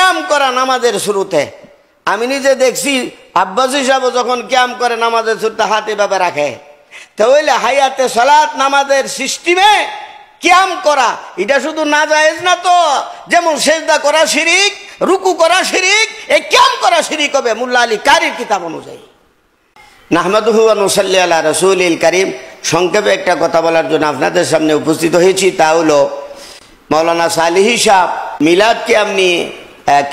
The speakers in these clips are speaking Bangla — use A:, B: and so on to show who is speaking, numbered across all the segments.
A: কিয়াম করা নামাজের শুরুতে। আমি নিজে দেখছি আব্বাস হিসাব যখন কিয়াম করে নামাজের শুরুতে হাতে ভাবে রাখে, তাহলে হায়াতে সালাত নামাজের সিস্টেমে কিয়াম করা এটা শুধু নাজায়েজ না তো, যেমন সেজদা করা শিরিক, রুকু করা শিরিক, এই কিয়াম করা শিরিক হবে মুল্লা আলী কারির কিতাব অনুযায়ী। নাহমাদুহু ওয়া নুসাল্লি আলা রাসূলিল কারীম। সংক্ষেপে একটা কথা বলার জন্য আপনাদের সামনে উপস্থিত হয়েছি, তা হলো মাওলানা সালিহি সাহেব মিলাদ কিয়াম নিয়ে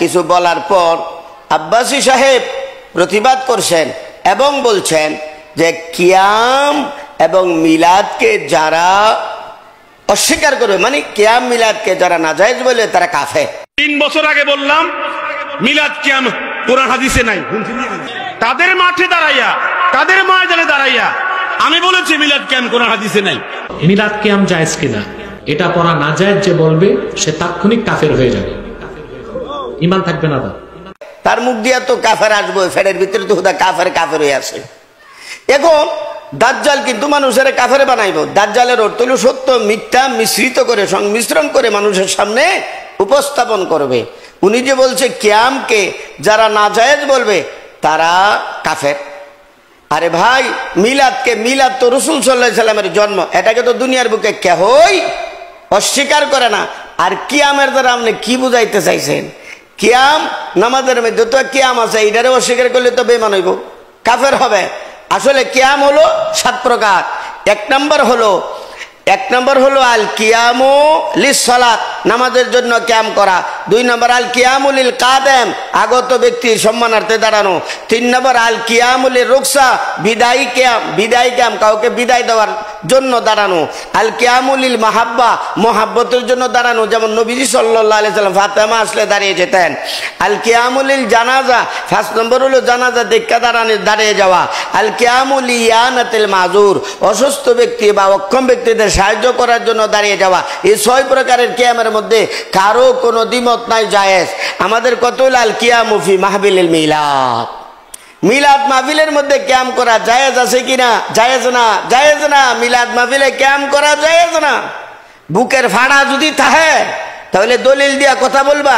A: কিছু বলার পর আব্বাসী সাহেব প্রতিবাদ করছেন এবং বলছেন যে কিয়াম এবং মিলাদকে যারা অস্বীকার করবে, মানে কিয়াম মিলাদকে যারা নাজায়েজ বলে তারা কাফের।
B: 3 বছর আগে বললাম মিলাদ কিয়াম কোরআন হাদিসে নাই, তাদের মাঠে দাঁড়াইয়া, তাদের ময়দানে দাঁড়াইয়া আমি বলেছি মিলাদ কিয়াম কোরআন হাদিসে নাই।
C: মিলাদ কিয়াম জায়েজ কিনা এটা পড়া নাজায়েজ যে বলবে সে তাৎক্ষণিক কাফের হয়ে যাবে, ঈমান থাকবে না
A: তার মুখ দিয়া তো কাফের আসবো, ফেরের ভিতরে তো হুদা কাফের কাফের হয়ে আছে। এখন দাজ্জাল কিন্তু মানুষের কাফের বানাইব। দাজ্জালের অর্থ হলো সত্য মিথ্যা মিশ্রিত করে সংমিশ্রণ করে মানুষের সামনে উপস্থাপন করবে। উনি যে বলছে কিয়ামকে যারা নাজায়েজ বলবে তারা কাফের। আরে ভাই, মিলাদকে, মিলাদ তো রাসূল সাল্লাল্লাহু আলাইহি সাল্লামের জন্ম, এটাকে তো দুনিয়ার বুকে কেহই অস্বীকার করে না। আর কিয়ামের দ্বারা আপনি কি বুঝাইতে চাইছেন? কিয়াম নামাজের মধ্যে তো কিয়াম আছে, এটারে অস্বীকার করলে তো বেঈমান হইব, কাফের হবে। আসলে কিয়াম হলো 7 প্রকার। এক নম্বর হলো আল কিয়ামু লিস সালাত, নামাজের জন্য কিয়াম করা। 2 নম্বর আল কিয়ামু লিল কাদেম, আগত ব্যক্তির সম্মানার্থে দাঁড়ানো। 3 নম্বর আল কিয়ামু লির রুকসা, বিদায়ী কিয়াম, কাউকে বিদায় দেওয়ার জন্য দাঁড়ানো। আল কিয়ামু লিল মাহাব্বা, মহাব্বতের জন্য দাঁড়ানো, যেমন নবীজি সাল্লাল্লাহু আলাইহি সাল্লাম ফাতেমা আসলে দাঁড়িয়ে যেতেন। আল কিয়ামু লিল জানাজা, 5 নম্বর হলো জানাজা দেখা দাঁড়িয়ে যাওয়া। আল কিয়ামু লিয়ানাতিল মাজুর, অসুস্থ ব্যক্তি বা অক্ষম ব্যক্তিদের সাহায্য করার জন্য দাঁড়িয়ে যাওয়া। এই 6 প্রকারের কিয়ামের মধ্যে কারো কোনো দ্বিমত নাই, জায়েজ। আমাদের কত আল কিয়ামু ফি মাহফিলিল মিলাদ, মিলাদ মাহফিলের মধ্যে কিয়াম করা জায়েজ আছে কিনা? জায়েজ না, জায়েজ না। মিলাদ মাহফিলে কিয়াম করা জায়েজ না। বুকের ফাড়া যদি থাকে তাহলে দলিল দিয়া কথা বলবা।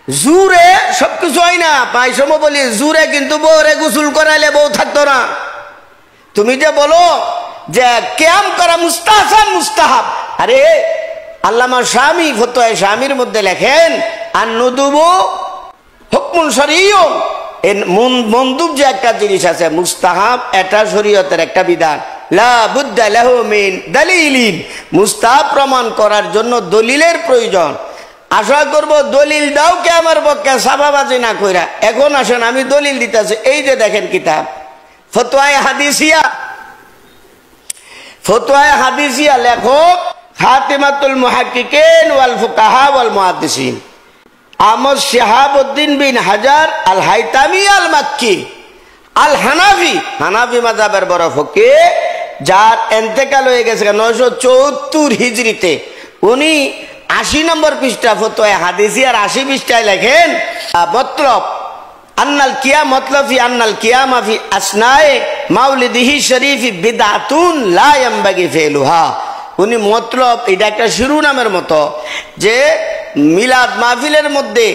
A: জুরে সবকিছু হয় না, পাইসম বলি জুরে কিন্তু বউরে গোসল করাইলে বউ থাকতো না। তুমি যে বলো যে কিয়াম করা মুস্তাহসান মুস্তাহাব, আরে আল্লামা শামী ফতোয়া শামীর মধ্যে লেখেন আন-নুদুবু হুকমুন শরঈয়্যুন, মনদুব যে একটা জিনিস আছে, মুস্তাহাব এটা শরীয়তের একটা বিধান। লা বুদ্দা লাহু মিন দালিলিন, মুস্তাহাব প্রমাণ করার জন্য দলিলের প্রয়োজন। আশা করব দলিল দাও কে আমার পক্ষে সাবাবাজি না কইরা। এখন আসেন আমি দলিল দিতেছি, এই যে দেখেন কিতাব ফতোয়ায়ে হাদিসিয়া, ফতোয়ায়ে হাদিসিয়া লেখক খাতিমাতুল মুহাক্কিকিন ওয়াল ফুকাহা ওয়াল মুহাদ্দিসিন আহমদ শিহাবউদ্দিন বিন হাজার আল হাইতামি আল মাক্কি আল হানাফি, হানাফি মাযহাবের বড় ফকিহ, যার ইন্তেকাল হয়ে গেছে 974 হিজরিতে। উনি 80 নম্বর পৃষ্ঠা ফতোয়া হাদিসিয়ার 80 পৃষ্ঠায় লেখেন মতলব আন্নাল কিয়াম, মতলব ফি আন্নাল কিয়ামা ফি আসনায়ে মাউলিদিহি শরীফি বিদআতুন লা ইয়ানবাগি ফিলুহা। উনি মতলব এটা একটা শিরোনামের মতো যে মিলাদ মাহফিলের মধ্যে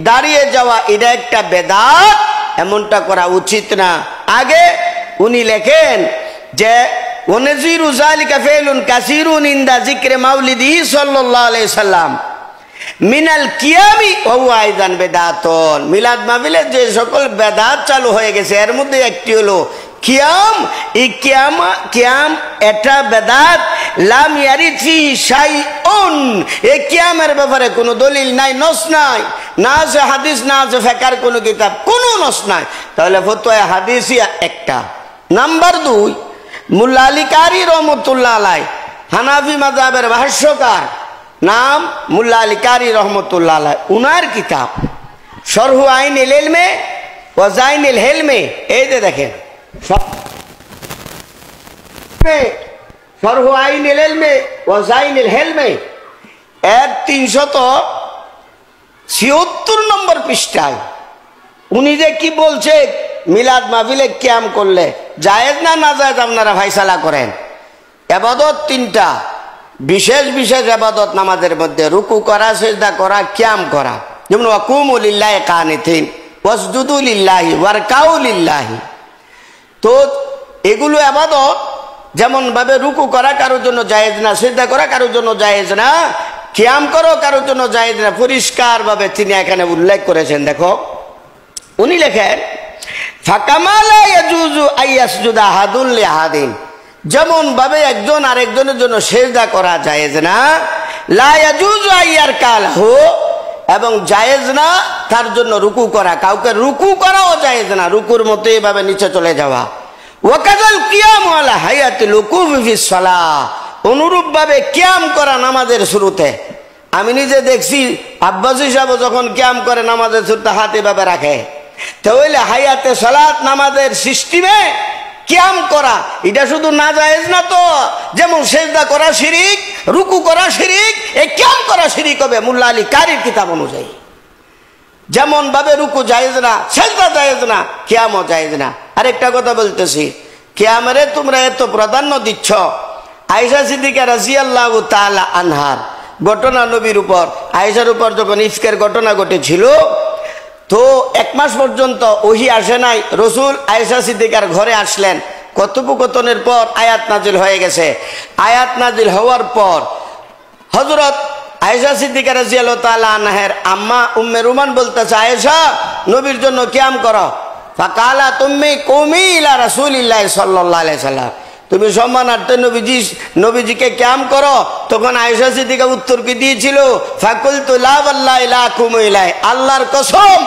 A: দাঁড়িয়ে যাওয়া এটা একটা বেদাত, এমনটা করা উচিত না। আগে উনি লেখেন যে ওয়ানাজিরু যালিকা ফাইলুন কাসীরুন ইনদা যিকরি মাউলিদিহি সাল্লাল্লাহু আলাইহি সাল্লাম মিনাল কিয়ামি ওয়া হুয়া আইযান বিদআতুন। মিলাদ মাহফিলে যে সকল বেদাত চালু হয়ে গেছে এর মধ্যে একটি হলো কিয়াম। এই কিয়াম এটা বেদাত, লাম ইয়ারিদ ফিহি শাইউন, এই কিয়ামের ব্যাপারে কোনো দলিল নাই, নস নাই, না আছে হাদিস, না আছে ফিকহের কোনো কিতাব, কোনো নস নাই। তাহলে ফতোয়া হাদিসিয়া একটা। নাম্বার 2, মুল্লা আলী কারি রহমতুল্লাহ আলাইহি, হানাফি মাযহাবের ভাষ্যকার, নাম মুল্লা আলী কারি রহমতুল্লাহ আলাইহি, উনার কিতাব শরহু আইনুল ইলমে ওয়া যাইনুল হিলমে। এই যে দেখেন শরহু আইনুল ইলমে ওয়া যাইনুল হিলমে 376 নম্বর পৃষ্ঠায় উনি যে কি বলছে মিলাদ মাহফিলে কিয়াম করলে জায়েজ না নাজায়েজ আপনারা ফয়সালা করেন। ইবাদত 3টা, বিশেষ বিশেষ ইবাদত নামাজের মধ্যে রুকু করা, সিজদা করা, কিয়াম করা। যেমন ওয়াকুমু লিল্লাহি কানিতিন ওয়াসজুদু লিল্লাহি ওয়ারকাউ লিল্লাহি। তো এগুলো ইবাদত, যেমন ভাবে রুকু করা কারোর জন্য জায়েজ না, সিজদা করা কারোর জন্য জায়েজ না, কিয়াম করো কারোর জন্য জায়েজ না, পরিষ্কার ভাবে তিনি এখানে উল্লেখ করেছেন। দেখো উনি লেখেন ফাকামা লা ইয়াজুজু আইয়াসজুদা আহাদুন লিআহাদিন, যেমন ভাবে একজন আরেকজনের জন্য সিজদা করা জায়েজ না, লা ইয়াজুজু আইয়ারকা লাহু, এবং জায়েজ না তার জন্য রুকু করা, কাউকে রুকু করাও জায়েজ না, রুকুর মতো এভাবে নিচে চলে যাওয়া। ওয়াকাযাল কিয়ামু আলা হায়াতিল উকুফি ফিস সালাহ, অনুরূপ ভাবে কিয়াম করা নামাজের শুরুতে। আমি নিজে দেখছি আব্বাসী সাহেব যখন কিয়াম করে নামাজের শুরুতে হাত এভাবে রাখে, তাহলে হায়াতে সালাত নামাজের সিস্টেমে কিয়াম করা এটা শুধু না জায়েজ না, তো যেমন সিজদা করা শিরিক, রুকু করা শিরিক, এই কিয়াম করা শিরিক হবে মোল্লা আলী কারির কিতাব অনুযায়ী। যেমন ভাবে রুকু জায়েজ না, সিজদা জায়েজ না, কিয়ামও জায়েজ না। আরেকটা কথা বলতেছি, কিয়ামরে তোমরা এত প্রাধান্য দিচ্ছ, আয়েশা সিদ্দিকা রাদিয়াল্লাহু তাআলা আনহার ঘটনা, নবীর উপর আয়েশার উপর যখন ইফকের ঘটনা ঘটেছিল, তো 1 মাস পর্যন্ত ওহী আসে নাই। রসুল আয়েশা সিদ্দিকার ঘরে আসলেন, কথোপকথনের পর আয়াত নাজিল হয়ে গেছে। আয়াত নাজিল হওয়ার পর হযরত আয়েশা সিদ্দিকা রাদিয়াল্লাহু তাআলা আনহার আম্মা উম্মে রুমান বলতেছে, আয়েশা নবীর জন্য কিয়াম করো। ফাকালা তুম্মি কুমি ইলা রাসূলিল্লাহি সাল্লাল্লাহু আলাইহি সাল্লাম, তুমি সম্মানার্থে নবীজিকে কিয়াম করো। তখন আয়েশা সিদ্দিকা উত্তর কি দিয়েছিল? ফাকুলতু লা ওয়াল্লাহি লা কুমু ইলাইহি, আল্লাহর কসম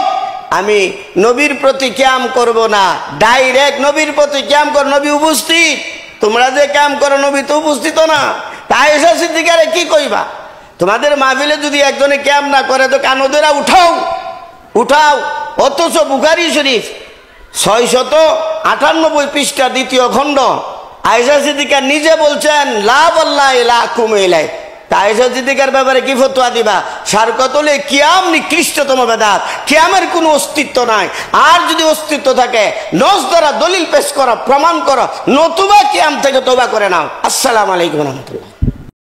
A: আমি নবীর প্রতি কিয়াম করব না, ডাইরেক্ট নবীর প্রতি কিয়াম কর, নবী উপস্থিত, তোমরা যে কিয়াম করো নবী তো উপস্থিত না। তা আয়েশা সিদ্দিকারে কি কইবা? তোমাদের মাহফিলে যদি একজনে কিয়াম না করে তো কানোদেরা উঠাও উঠাও। অথচ বুখারী শরীফ 698 পৃষ্ঠা 2য় খণ্ড, আয়েশা সিদ্দিকা নিজে বলছেন লা ওয়াল্লাহি লা কুমু ইলাইহি। তা আয়েশা সিদ্দিকার ব্যাপারে কি ফতোয়া দিবা? সারকতলে কিয়াম নিকৃষ্টতম বেদাত, কিয়ামের কোনো অস্তিত্ব নাই। আর যদি অস্তিত্ব থাকে নস দ্বারা দলিল পেশ করো, প্রমাণ করো, নতুবা কিয়াম থেকে তওবা করে নাও। আসসালামু আলাইকুম ওয়া রাহমাতুল্লাহ।